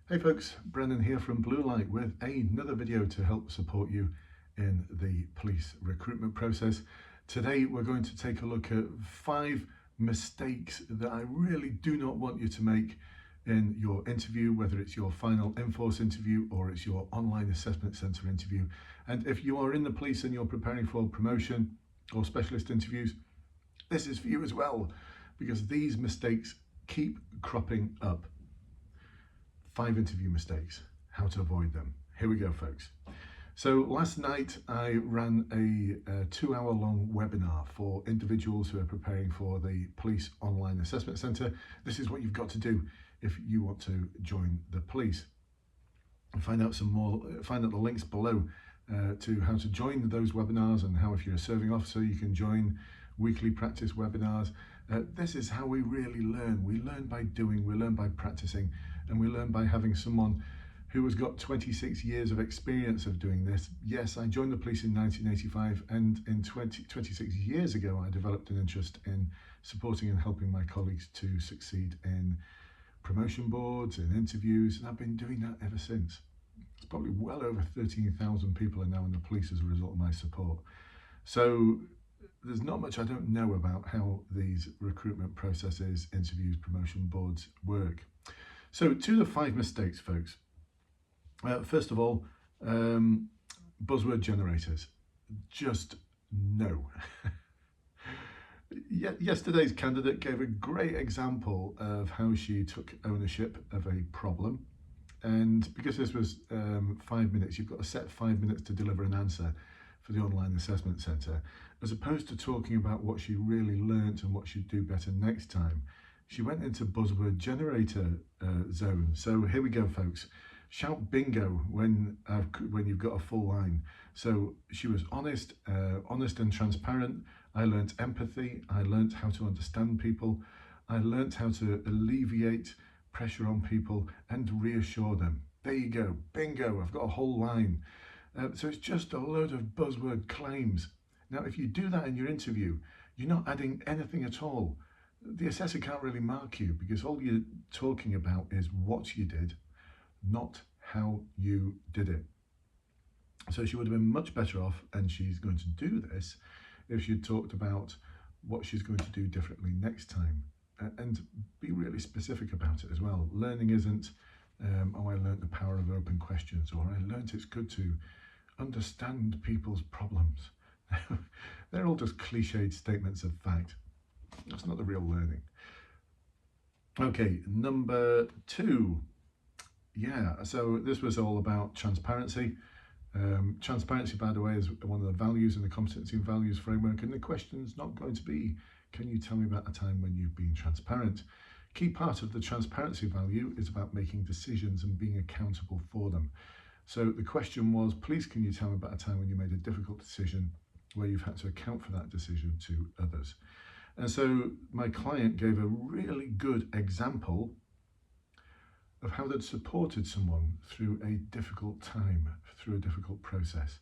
Hey folks, Brendan here from Bluelight with another video to help support you in the police recruitment process. Today we're going to take a look at 5 mistakes that I really do not want you to make in your interview, whether it's your final in-force interview or it's your online assessment centre interview. And if you are in the police and you're preparing for promotion or specialist interviews, this is for you as well, because these mistakes keep cropping up. 5 interview mistakes, how to avoid them. Here we go, folks. So last night I ran a 2-hour-long webinar for individuals who are preparing for the Police Online Assessment Centre. This is what you've got to do if you want to join the police. And find out the links below to how to join those webinars and how, if you're a serving officer, you can join weekly practice webinars. This is how we really learn. We learn by doing, we learn by practicing, and we learn by having someone who has got 26 years of experience of doing this. Yes, I joined the police in 1985, and 26 years ago I developed an interest in supporting and helping my colleagues to succeed in promotion boards and interviews, and I've been doing that ever since. It's probably well over 13,000 people are now in the police as a result of my support. So there's not much I don't know about how these recruitment processes, interviews, promotion boards work. So to the 5 mistakes, folks. First of all, buzzword generators. Just no. Yesterday's candidate gave a great example of how she took ownership of a problem. And because this was 5 minutes, you've got a set 5 minutes to deliver an answer for the online assessment centre. As opposed to talking about what she really learnt and what she'd do better next time, she went into buzzword generator zone. So here we go, folks. Shout bingo when you've got a full line. So she was honest and transparent. I learnt empathy. I learnt how to understand people. I learnt how to alleviate pressure on people and reassure them. There you go, bingo, I've got a whole line. So it's just a load of buzzword claims. Now, if you do that in your interview, you're not adding anything at all. The assessor can't really mark you because all you're talking about is what you did, not how you did it. So she would have been much better off, and she's going to do this, if she'd talked about what she's going to do differently next time, and be really specific about it as well. Learning isn't, oh, I learned the power of open questions, or I learned it's good to understand people's problems. They're all just cliched statements of fact. That's not the real learning. Okay, number 2. Yeah, so this was all about transparency. Transparency, by the way, is one of the values in the competency and values framework, and the question's not going to be, can you tell me about a time when you've been transparent? Key part of the transparency value is about making decisions and being accountable for them. So the question was, please can you tell me about a time when you made a difficult decision where you've had to account for that decision to others? And so my client gave a really good example of how they'd supported someone through a difficult time, through a difficult process.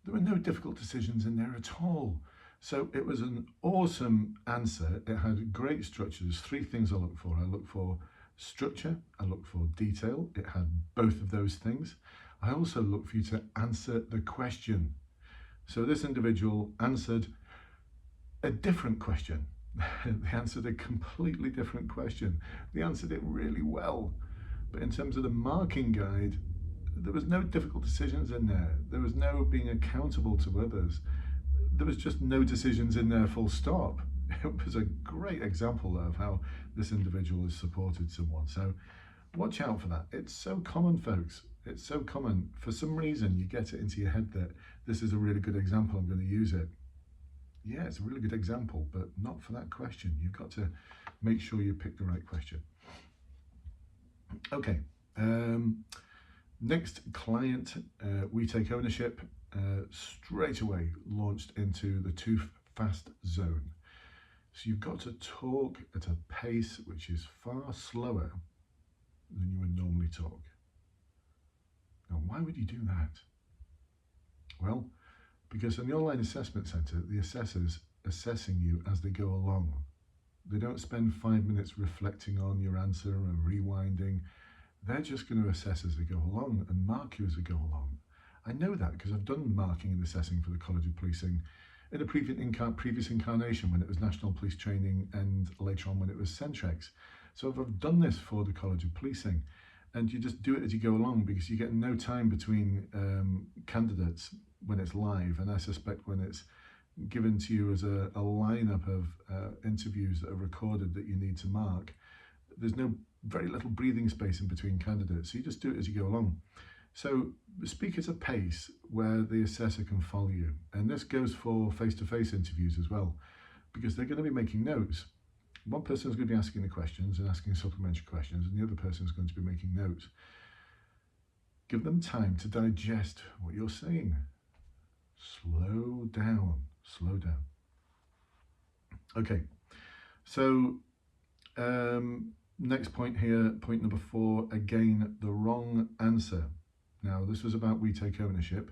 There were no difficult decisions in there at all. So it was an awesome answer. It had great structure. There's 3 things I look for. I look for structure, I look for detail. It had both of those things. I also look for you to answer the question. So this individual answered a different question. They answered a completely different question. They answered it really well. But in terms of the marking guide, there was no difficult decisions in there. There was no being accountable to others. There was just no decisions in there, full stop. It was a great example of how this individual has supported someone. So watch out for that. It's so common, folks. It's so common. For some reason, you get it into your head that this is a really good example, I'm going to use it. Yeah, it's a really good example, but not for that question. You've got to make sure you pick the right question. Okay, next client, we take ownership, straight away launched into the too fast zone. So you've got to talk at a pace which is far slower than you would normally talk. Now, why would you do that? Well, because in the online assessment centre, the assessor's assessing you as they go along. They don't spend 5 minutes reflecting on your answer and rewinding. they're just going to assess as they go along and mark you as they go along. I know that because I've done marking and assessing for the College of Policing in a previous incarnation when it was National Police Training and later on when it was Centrex. So I've done this for the College of Policing, and you just do it as you go along because you get no time between candidates when it's live, and I suspect when it's given to you as a lineup of interviews that are recorded that you need to mark, there's very little breathing space in between candidates, so you just do it as you go along. So speak at a pace where the assessor can follow you, and this goes for face-to-face interviews as well, because they're going to be making notes. One person is going to be asking the questions and asking supplementary questions, and the other person is going to be making notes. Give them time to digest what you're saying. Slow down, slow down. Okay, so next point here, point number 4, again, the wrong answer. Now, this was about we take ownership.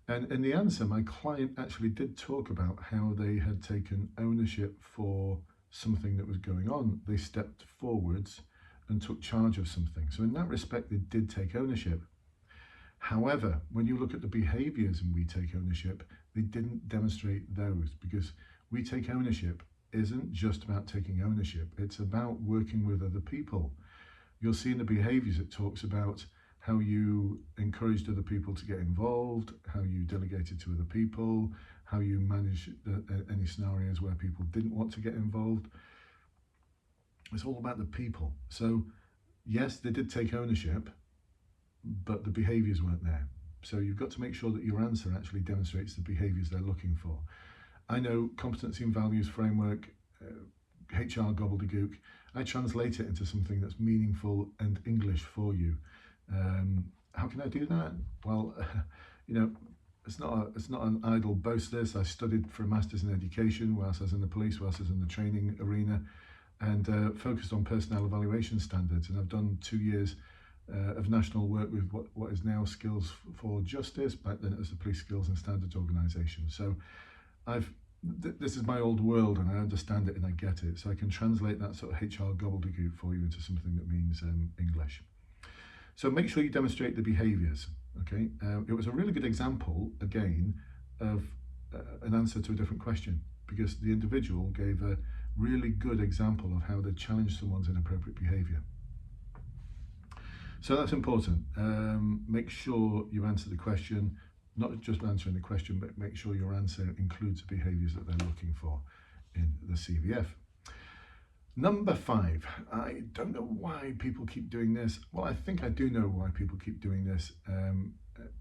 And in the answer, my client actually did talk about how they had taken ownership for something that was going on. They stepped forwards and took charge of something. So in that respect, they did take ownership. However, when you look at the behaviors in we take ownership, they didn't demonstrate those, because we take ownership isn't just about taking ownership. It's about working with other people. You'll see in the behaviors it talks about how you encouraged other people to get involved, how you delegated to other people, how you managed any scenarios where people didn't want to get involved. It's all about the people. So yes, they did take ownership, but the behaviors weren't there. So you've got to make sure that your answer actually demonstrates the behaviors they're looking for. I know competency and values framework, HR gobbledygook, I translate it into something that's meaningful and English for you. How can I do that? Well, it's not an idle boast this. I studied for a master's in education whilst I was in the police, whilst I was in the training arena, and focused on personnel evaluation standards. And I've done 2 years of national work with what is now Skills for Justice. Back then it was the Police Skills and Standards Organisation. So this is my old world, and I understand it and I get it. So I can translate that sort of HR gobbledygook for you into something that means English. So make sure you demonstrate the behaviours, okay? It was a really good example, again, of an answer to a different question, because the individual gave a really good example of how they challenge someone's inappropriate behaviour. So that's important. Make sure you answer the question, not just answering the question, but make sure your answer includes the behaviours that they're looking for in the CVF. Number 5, I don't know why people keep doing this. Well, I think I do know why people keep doing this.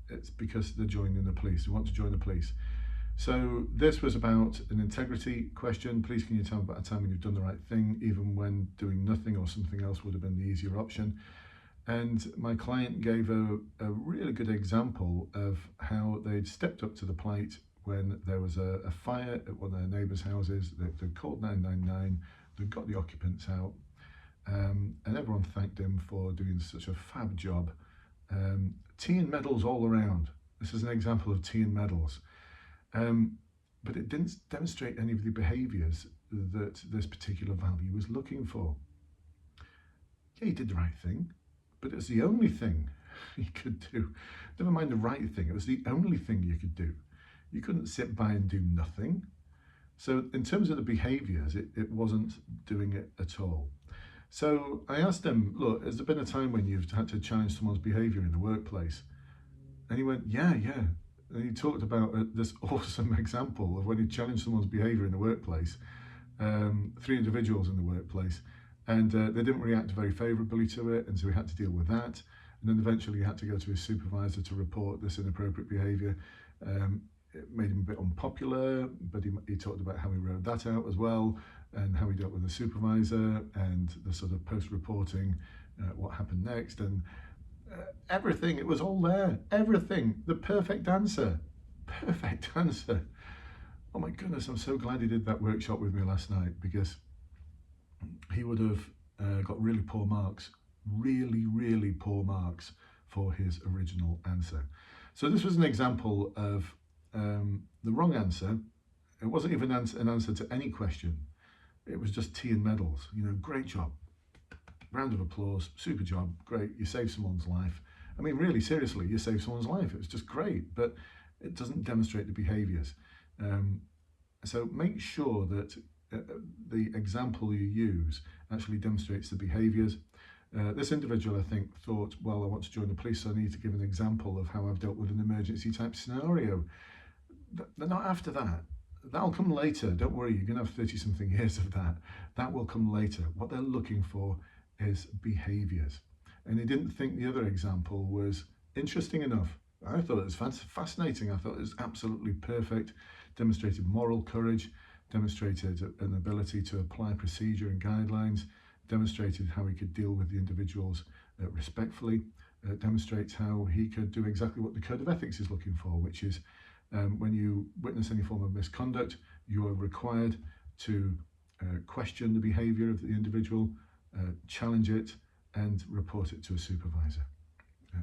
It's because they're joining the police, they want to join the police. So this was about an integrity question. Please can you tell me about a time when you've done the right thing, even when doing nothing or something else would have been the easier option. And my client gave a really good example of how they'd stepped up to the plate when there was a fire at one of their neighbours' houses. They called 999, they got the occupants out, and everyone thanked him for doing such a fab job. Tea and medals all around. This is an example of tea and medals. But it didn't demonstrate any of the behaviours that this particular value was looking for. Yeah, he did the right thing, but it was the only thing you could do. Never mind the right thing, it was the only thing you could do. You couldn't sit by and do nothing. So in terms of the behaviours, it wasn't doing it at all. So I asked him, look, has there been a time when you've had to challenge someone's behaviour in the workplace? And he went, yeah. And he talked about this awesome example of when he challenged someone's behaviour in the workplace, 3 individuals in the workplace, and they didn't react very favourably to it, and so he had to deal with that. And then eventually he had to go to his supervisor to report this inappropriate behaviour. It made him a bit unpopular, but he talked about how he rode that out as well, and how he dealt with the supervisor, and the sort of post-reporting, what happened next, and everything. It was all there, everything. The perfect answer. Oh my goodness, I'm so glad he did that workshop with me last night, because he would have got really poor marks, really poor marks for his original answer. So this was an example of the wrong answer. It wasn't even an answer to any question. It was just tea and medals. Great job. round of applause, super job, great, you saved someone's life. I mean, really, seriously, you saved someone's life. It's just great, but it doesn't demonstrate the behaviours. So make sure that the example you use actually demonstrates the behaviours. This individual, I think, thought, well, I want to join the police, so I need to give an example of how I've dealt with an emergency type scenario. They're not after that. That'll come later. Don't worry, you're going to have 30 something years of that. That will come later. What they're looking for is behaviours. And he didn't think the other example was interesting enough. I thought it was fascinating. I thought it was absolutely perfect. Demonstrated moral courage, demonstrated an ability to apply procedure and guidelines, demonstrated how he could deal with the individuals respectfully, demonstrates how he could do exactly what the Code of Ethics is looking for, which is when you witness any form of misconduct, you are required to question the behaviour of the individual, challenge it, and report it to a supervisor.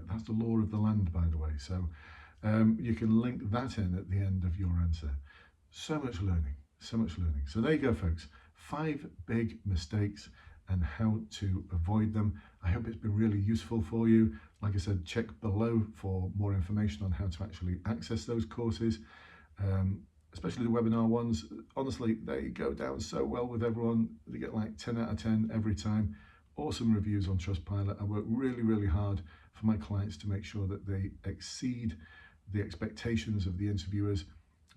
That's the law of the land, by the way. So you can link that in at the end of your answer. So much learning, so much learning. So there you go, folks. 5 big mistakes and how to avoid them. I hope it's been really useful for you. Like I said, check below for more information on how to actually access those courses, especially the webinar ones. Honestly, they go down so well with everyone. They get like 10 out of 10 every time. Awesome reviews on Trustpilot. I work really, really hard for my clients to make sure that they exceed the expectations of the interviewers.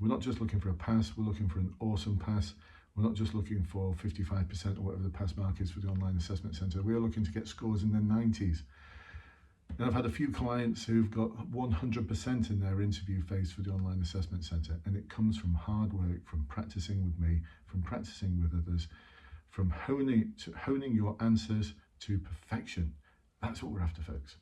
We're not just looking for a pass, we're looking for an awesome pass. We're not just looking for 55% or whatever the pass mark is for the online assessment centre. We are looking to get scores in the 90s. And I've had a few clients who've got 100% in their interview phase for the online assessment centre, and it comes from hard work, from practicing with me, from practicing with others, from honing your answers to perfection. That's what we're after, folks.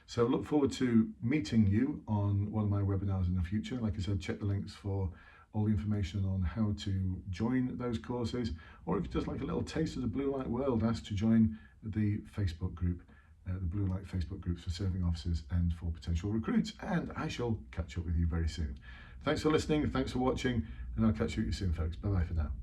So look forward to meeting you on one of my webinars in the future. Like I said, check the links for all the information on how to join those courses, or if you just like a little taste of the Bluelight world, ask to join the Facebook group, the Bluelight Facebook groups for serving officers and for potential recruits. And I shall catch up with you very soon. Thanks for listening, thanks for watching, and I'll catch you soon, folks. Bye-bye for now.